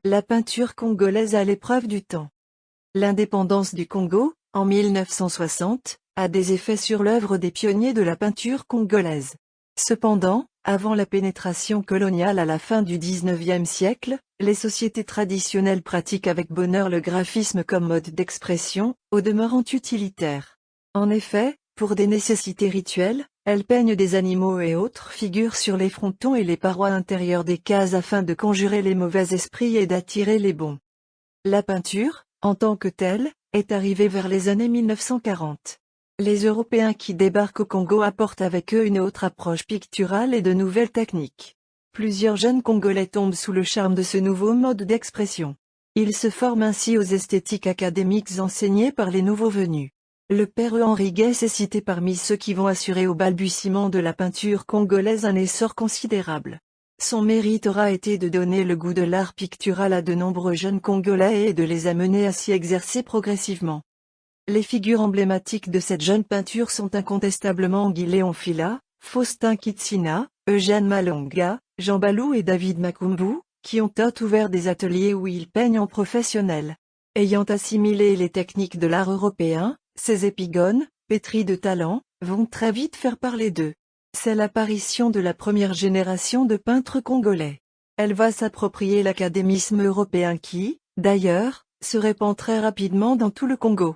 La peinture congolaise à l'épreuve du temps. L'indépendance du Congo, en 1960, a des effets sur l'œuvre des pionniers de la peinture congolaise. Cependant, avant la pénétration coloniale à la fin du XIXe siècle, les sociétés traditionnelles pratiquent avec bonheur le graphisme comme mode d'expression, au demeurant utilitaire. En effet, pour des nécessités rituelles, elles peignent des animaux et autres figures sur les frontons et les parois intérieures des cases afin de conjurer les mauvais esprits et d'attirer les bons. La peinture, en tant que telle, est arrivée vers les années 1940. Les Européens qui débarquent au Congo apportent avec eux une autre approche picturale et de nouvelles techniques. Plusieurs jeunes Congolais tombent sous le charme de ce nouveau mode d'expression. Ils se forment ainsi aux esthétiques académiques enseignées par les nouveaux venus. Le père Henri Guès est cité parmi ceux qui vont assurer au balbutiement de la peinture congolaise un essor considérable. Son mérite aura été de donner le goût de l'art pictural à de nombreux jeunes Congolais et de les amener à s'y exercer progressivement. Les figures emblématiques de cette jeune peinture sont incontestablement Guy Léon Fila, Faustin Kitsina, Eugène Malonga, Jean Balou et David Makumbu, qui ont ouvert des ateliers où ils peignent en professionnel. Ayant assimilé les techniques de l'art européen, ces épigones, pétris de talent, vont très vite faire parler d'eux. C'est l'apparition de la première génération de peintres congolais. Elle va s'approprier l'académisme européen qui, d'ailleurs, se répand très rapidement dans tout le Congo.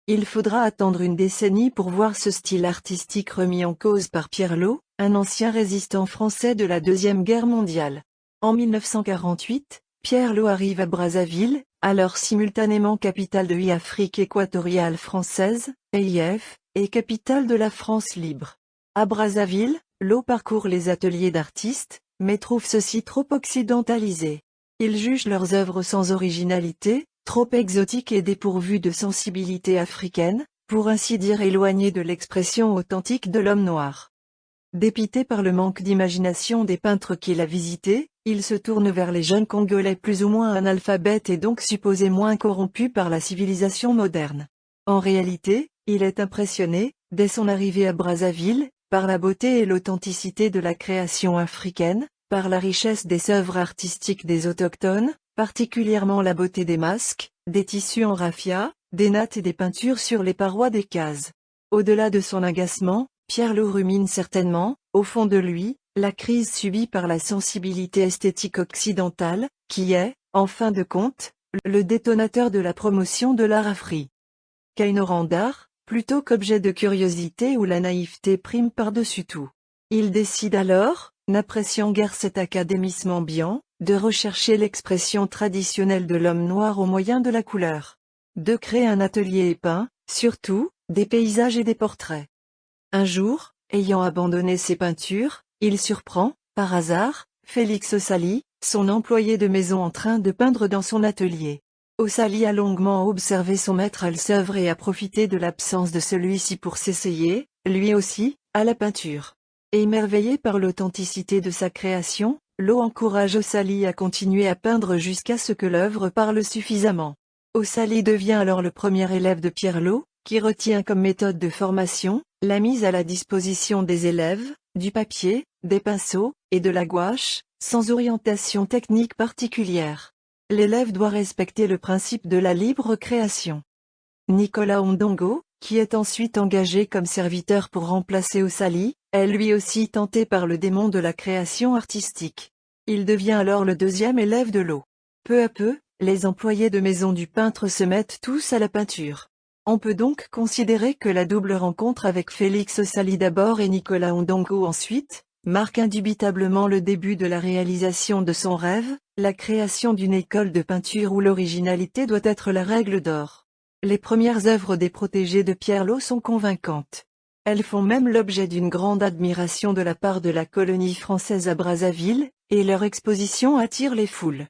Il faudra attendre une décennie pour voir ce style artistique remis en cause par Pierre Lot, un ancien résistant français de la Deuxième Guerre mondiale. En 1948, Pierre Lot arrive à Brazzaville, alors simultanément capitale de l'Afrique équatoriale française, EIF, et capitale de la France libre. À Brazzaville, Lot parcourt les ateliers d'artistes, mais trouve ceux-ci trop occidentalisés. Il juge leurs œuvres sans originalité, trop exotiques et dépourvues de sensibilité africaine, pour ainsi dire éloignées de l'expression authentique de l'homme noir. Dépité par le manque d'imagination des peintres qu'il a visités, il se tourne vers les jeunes Congolais plus ou moins analphabètes et donc supposés moins corrompus par la civilisation moderne. En réalité, il est impressionné, dès son arrivée à Brazzaville, par la beauté et l'authenticité de la création africaine, par la richesse des œuvres artistiques des autochtones, particulièrement la beauté des masques, des tissus en raffia, des nattes et des peintures sur les parois des cases. Au-delà de son agacement, Pierre Lot rumine certainement, au fond de lui, la crise subie par la sensibilité esthétique occidentale, qui est, en fin de compte, le détonateur de la promotion de l'art africain. Ignorant d'art, plutôt qu'objet de curiosité où la naïveté prime par-dessus tout. Il décide alors, n'appréciant guère cet académisme ambiant, de rechercher l'expression traditionnelle de l'homme noir au moyen de la couleur. De créer un atelier et peint, surtout, des paysages et des portraits. Un jour, ayant abandonné ses peintures, il surprend, par hasard, Félix Ossali, son employé de maison en train de peindre dans son atelier. Ossali a longuement observé son maître à l'œuvre et a profité de l'absence de celui-ci pour s'essayer, lui aussi, à la peinture. Émerveillé par l'authenticité de sa création, Lot encourage Ossali à continuer à peindre jusqu'à ce que l'œuvre parle suffisamment. Ossali devient alors le premier élève de Pierre Lot, qui retient comme méthode de formation, la mise à la disposition des élèves, du papier, des pinceaux, et de la gouache, sans orientation technique particulière. L'élève doit respecter le principe de la libre création. Nicolas Ondongo, qui est ensuite engagé comme serviteur pour remplacer Ossali, est lui aussi tenté par le démon de la création artistique. Il devient alors le deuxième élève de Lot. Peu à peu, les employés de maison du peintre se mettent tous à la peinture. On peut donc considérer que la double rencontre avec Félix Ossali d'abord et Nicolas Ondongo ensuite, marque indubitablement le début de la réalisation de son rêve, la création d'une école de peinture où l'originalité doit être la règle d'or. Les premières œuvres des protégés de Pierre Lot sont convaincantes. Elles font même l'objet d'une grande admiration de la part de la colonie française à Brazzaville, et leur exposition attire les foules.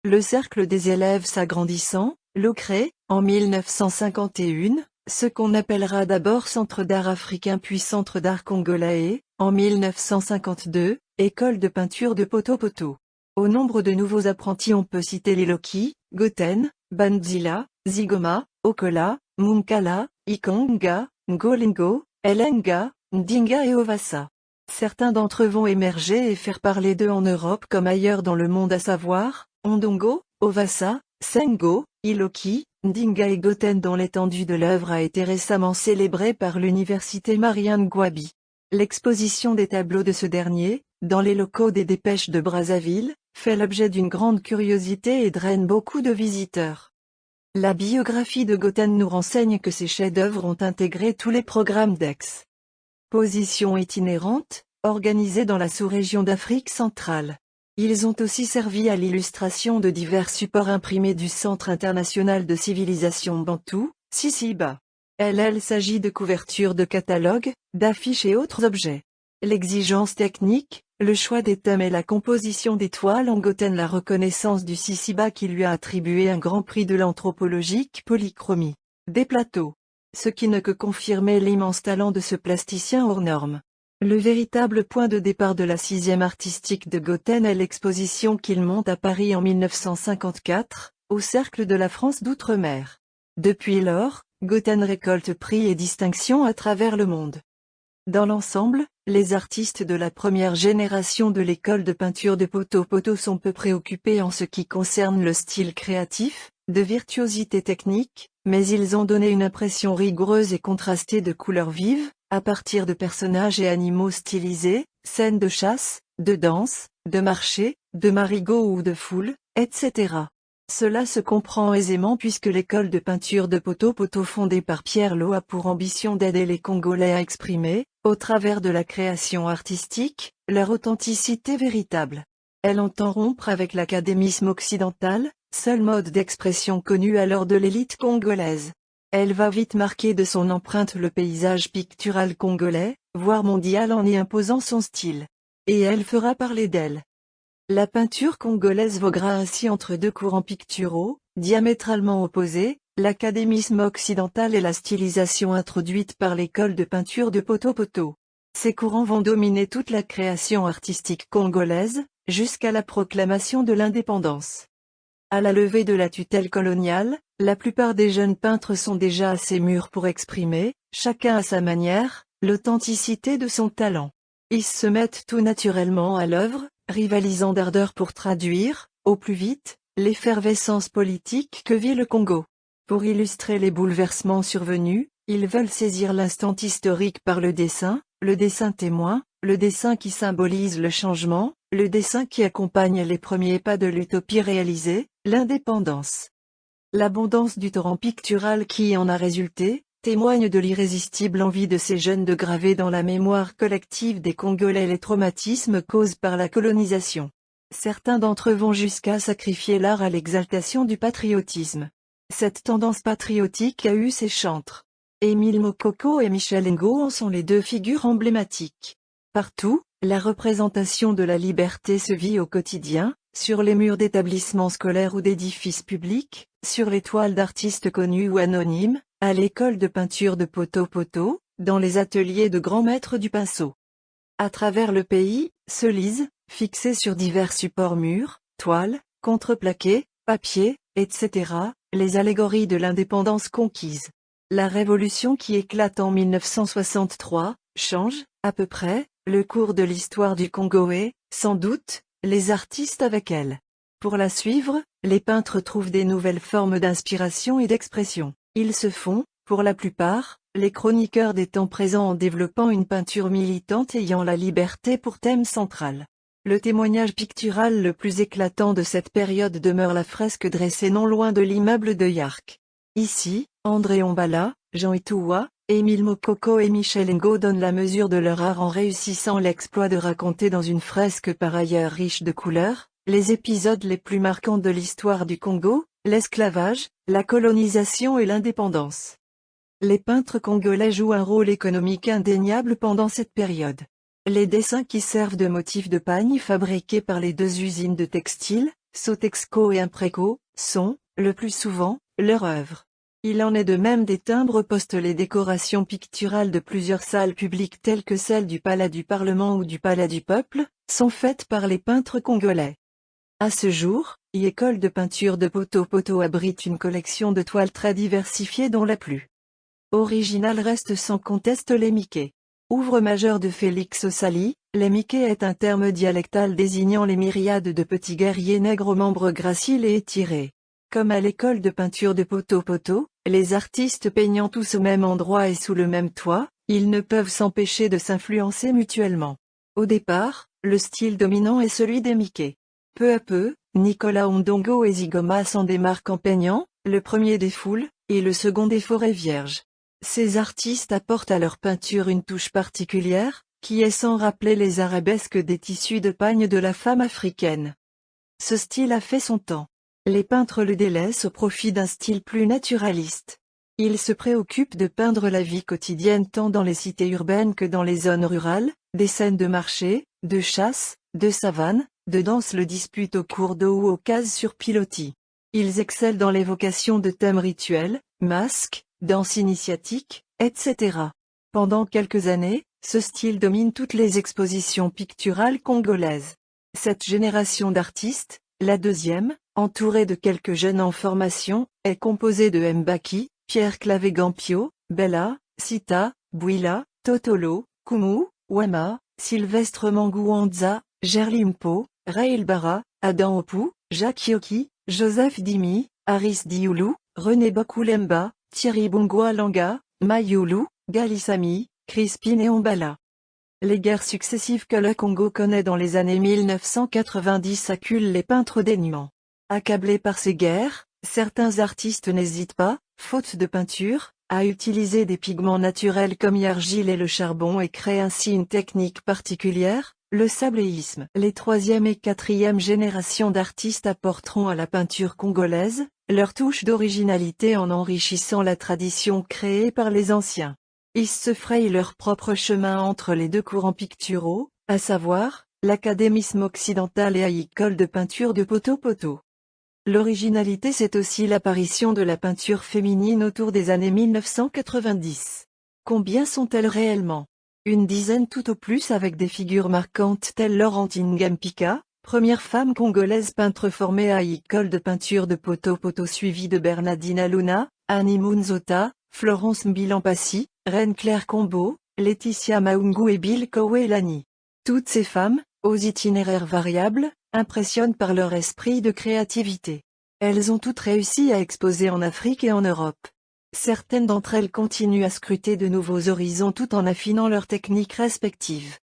Le cercle des élèves s'agrandissant, Lot crée, en 1951, ce qu'on appellera d'abord Centre d'art africain puis Centre d'art congolais et, en 1952, École de peinture de Poto-Poto. Au nombre de nouveaux apprentis on peut citer les Loki, Goten, Banzila, Zigoma, Okola, Munkala, Ikonga, Ngolingo, Elenga, Ndinga et Ovassa. Certains d'entre eux vont émerger et faire parler d'eux en Europe comme ailleurs dans le monde à savoir, Ondongo, Ovassa, Sengo, Iloki, Ndinga et Goten dont l'étendue de l'œuvre a été récemment célébrée par l'université Mariam Gwabi. L'exposition des tableaux de ce dernier, dans les locaux des Dépêches de Brazzaville, fait l'objet d'une grande curiosité et draine beaucoup de visiteurs. La biographie de Goten nous renseigne que ses chefs-d'œuvre ont intégré tous les programmes d'exposition itinérante, organisés dans la sous-région d'Afrique centrale. Ils ont aussi servi à l'illustration de divers supports imprimés du Centre international de civilisation bantoue, CICIBA. Il s'agit de couvertures de catalogues, d'affiches et autres objets. L'exigence technique, le choix des thèmes et la composition des toiles en Goten la reconnaissance du CICIBA qui lui a attribué un grand prix de l'anthropologique polychromie. Des plateaux. Ce qui ne que confirmer l'immense talent de ce plasticien hors norme. Le véritable point de départ de la 6e artistique de Goten est l'exposition qu'il monte à Paris en 1954, au Cercle de la France d'Outre-mer. Depuis lors, Goten récolte prix et distinctions à travers le monde. Dans l'ensemble, les artistes de la première génération de l'école de peinture de Poto-Poto sont peu préoccupés en ce qui concerne le style créatif, de virtuosité technique, mais ils ont donné une impression rigoureuse et contrastée de couleurs vives, à partir de personnages et animaux stylisés, scènes de chasse, de danse, de marché, de marigot ou de foule, etc. Cela se comprend aisément puisque l'école de peinture de Poto-Poto fondée par Pierre Lot a pour ambition d'aider les Congolais à exprimer, au travers de la création artistique, leur authenticité véritable. Elle entend rompre avec l'académisme occidental, seul mode d'expression connu alors de l'élite congolaise. Elle va vite marquer de son empreinte le paysage pictural congolais, voire mondial en y imposant son style. Et elle fera parler d'elle. La peinture congolaise voguera ainsi entre deux courants picturaux, diamétralement opposés, l'académisme occidental et la stylisation introduite par l'école de peinture de Poto-Poto. Ces courants vont dominer toute la création artistique congolaise, jusqu'à la proclamation de l'indépendance. À la levée de la tutelle coloniale, la plupart des jeunes peintres sont déjà assez mûrs pour exprimer, chacun à sa manière, l'authenticité de son talent. Ils se mettent tout naturellement à l'œuvre, rivalisant d'ardeur pour traduire, au plus vite, l'effervescence politique que vit le Congo. Pour illustrer les bouleversements survenus, ils veulent saisir l'instant historique par le dessin témoin, le dessin qui symbolise le changement, le dessin qui accompagne les premiers pas de l'utopie réalisée, l'indépendance. L'abondance du torrent pictural qui en a résulté, témoigne de l'irrésistible envie de ces jeunes de graver dans la mémoire collective des Congolais les traumatismes causés par la colonisation. Certains d'entre eux vont jusqu'à sacrifier l'art à l'exaltation du patriotisme. Cette tendance patriotique a eu ses chantres. Émile Mokoko et Michel Ngo en sont les deux figures emblématiques. Partout, la représentation de la liberté se vit au quotidien, sur les murs d'établissements scolaires ou d'édifices publics, sur les toiles d'artistes connus ou anonymes, à l'école de peinture de Poto-Poto, dans les ateliers de grands maîtres du pinceau. À travers le pays, se lisent, fixés sur divers supports murs, toiles, contreplaqués, papier, etc., les allégories de l'indépendance conquise. La révolution qui éclate en 1963, change, à peu près, le cours de l'histoire du Congo et, sans doute, les artistes avec elle. Pour la suivre, les peintres trouvent des nouvelles formes d'inspiration et d'expression. Ils se font, pour la plupart, les chroniqueurs des temps présents en développant une peinture militante ayant la liberté pour thème central. Le témoignage pictural le plus éclatant de cette période demeure la fresque dressée non loin de l'immeuble de Yark. Ici, André Ombala, Jean Itoua, Émile Mokoko et Michel Ngo donnent la mesure de leur art en réussissant l'exploit de raconter dans une fresque par ailleurs riche de couleurs, les épisodes les plus marquants de l'histoire du Congo, l'esclavage, la colonisation et l'indépendance. Les peintres congolais jouent un rôle économique indéniable pendant cette période. Les dessins qui servent de motifs de pagne fabriqués par les deux usines de textile, Sotexco et Impreco, sont, le plus souvent, leur œuvre. Il en est de même des timbres postes. Les décorations picturales de plusieurs salles publiques telles que celle du Palais du Parlement ou du Palais du Peuple, sont faites par les peintres congolais. À ce jour, l'école de peinture de Poto-Poto abrite une collection de toiles très diversifiée dont la plus originale reste sans conteste les Mickey. Ouvre majeur de Félix Ossali, les Mickey est un terme dialectal désignant les myriades de petits guerriers nègres aux membres graciles et étirés. Comme à l'école de peinture de Poto-Poto, les artistes peignant tous au même endroit et sous le même toit, ils ne peuvent s'empêcher de s'influencer mutuellement. Au départ, le style dominant est celui des Mickey. Peu à peu, Nicolas Ondongo et Zigoma s'en démarquent en peignant, le premier des foules, et le second des forêts vierges. Ces artistes apportent à leur peinture une touche particulière, qui est sans rappeler les arabesques des tissus de pagne de la femme africaine. Ce style a fait son temps. Les peintres le délaissent au profit d'un style plus naturaliste. Ils se préoccupent de peindre la vie quotidienne tant dans les cités urbaines que dans les zones rurales, des scènes de marché, de chasse, de savane, de danse le dispute au cours d'eau ou aux cases sur pilotis. Ils excellent dans l'évocation de thèmes rituels, masques, danse initiatique, etc. Pendant quelques années, ce style domine toutes les expositions picturales congolaises. Cette génération d'artistes, la deuxième, entourée de quelques jeunes en formation, est composée de Mbaki, Pierre Clavé Gampio, Bella, Sita, Bouila, Totolo, Kumu, Wema, Sylvestre Mangouanza, Gerlimpo, Raël Bara, Adam Opou, Jacques Yoki, Joseph Dimi, Aris Dioulou, René Bakulemba, Thierry Bongwa-Langa, Mayoulou, Galissami, Crispin et Ombala. Les guerres successives que le Congo connaît dans les années 1990 acculent les peintres dénuants. Accablés par ces guerres, certains artistes n'hésitent pas, faute de peinture, à utiliser des pigments naturels comme l'argile et le charbon et créent ainsi une technique particulière, le sabléisme. Les troisième et quatrième générations d'artistes apporteront à la peinture congolaise leur touche d'originalité en enrichissant la tradition créée par les anciens. Ils se frayent leur propre chemin entre les deux courants picturaux, à savoir, l'académisme occidental et l'école de peinture de Poto-Poto. L'originalité, c'est aussi l'apparition de la peinture féminine autour des années 1990. Combien sont-elles réellement? Une dizaine tout au plus, avec des figures marquantes telles Laurentine Gampika, première femme congolaise peintre formée à l'école de peinture de Poto-Poto suivie de Bernardina Luna, Annie Munzota, Florence Mbilampassi, Reine Claire Combo, Laetitia Maungu et Bill Kowelani. Toutes ces femmes, aux itinéraires variables, impressionnent par leur esprit de créativité. Elles ont toutes réussi à exposer en Afrique et en Europe. Certaines d'entre elles continuent à scruter de nouveaux horizons tout en affinant leurs techniques respectives.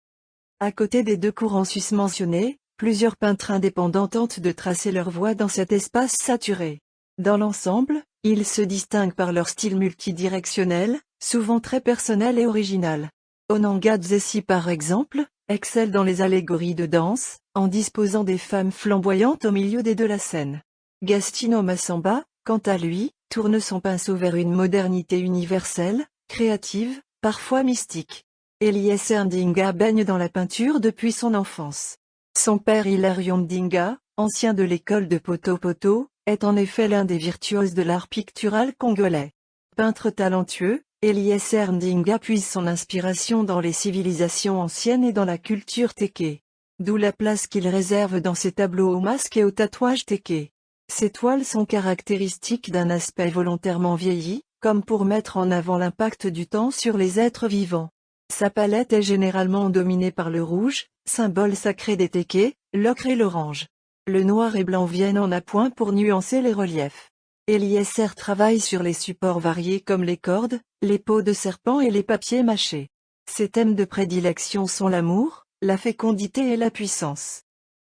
À côté des deux courants susmentionnés, plusieurs peintres indépendants tentent de tracer leur voie dans cet espace saturé. Dans l'ensemble, ils se distinguent par leur style multidirectionnel, souvent très personnel et original. Onanga Dzesi par exemple, excelle dans les allégories de danse, en disposant des femmes flamboyantes au milieu des deux la scène. Gastino Massamba, quant à lui, tourne son pinceau vers une modernité universelle, créative, parfois mystique. Eliezer Ndinga baigne dans la peinture depuis son enfance. Son père Hilarion Ndinga, ancien de l'école de Poto-Poto, est en effet l'un des virtuoses de l'art pictural congolais. Peintre talentueux, Eliezer Ndinga puise son inspiration dans les civilisations anciennes et dans la culture téké. D'où la place qu'il réserve dans ses tableaux aux masques et aux tatouages téké. Ses toiles sont caractéristiques d'un aspect volontairement vieilli, comme pour mettre en avant l'impact du temps sur les êtres vivants. Sa palette est généralement dominée par le rouge, symbole sacré des téké, l'ocre et l'orange. Le noir et blanc viennent en appoint pour nuancer les reliefs. Eliezer travaille sur les supports variés comme les cordes, les peaux de serpent et les papiers mâchés. Ses thèmes de prédilection sont l'amour, la fécondité et la puissance.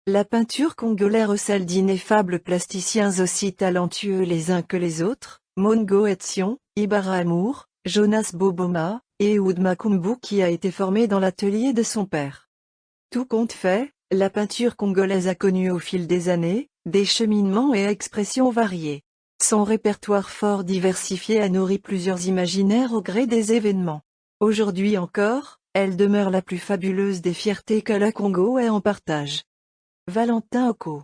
La peinture congolaise recèle d'ineffables plasticiens aussi talentueux les uns que les autres, Mongo Etsion, Ibara Amour, Jonas Boboma, et Ehud Makumbu qui a été formé dans l'atelier de son père. Tout compte fait, la peinture congolaise a connu au fil des années, des cheminements et expressions variées. Son répertoire fort diversifié a nourri plusieurs imaginaires au gré des événements. Aujourd'hui encore, elle demeure la plus fabuleuse des fiertés que le Congo ait en partage. Valentin Oko.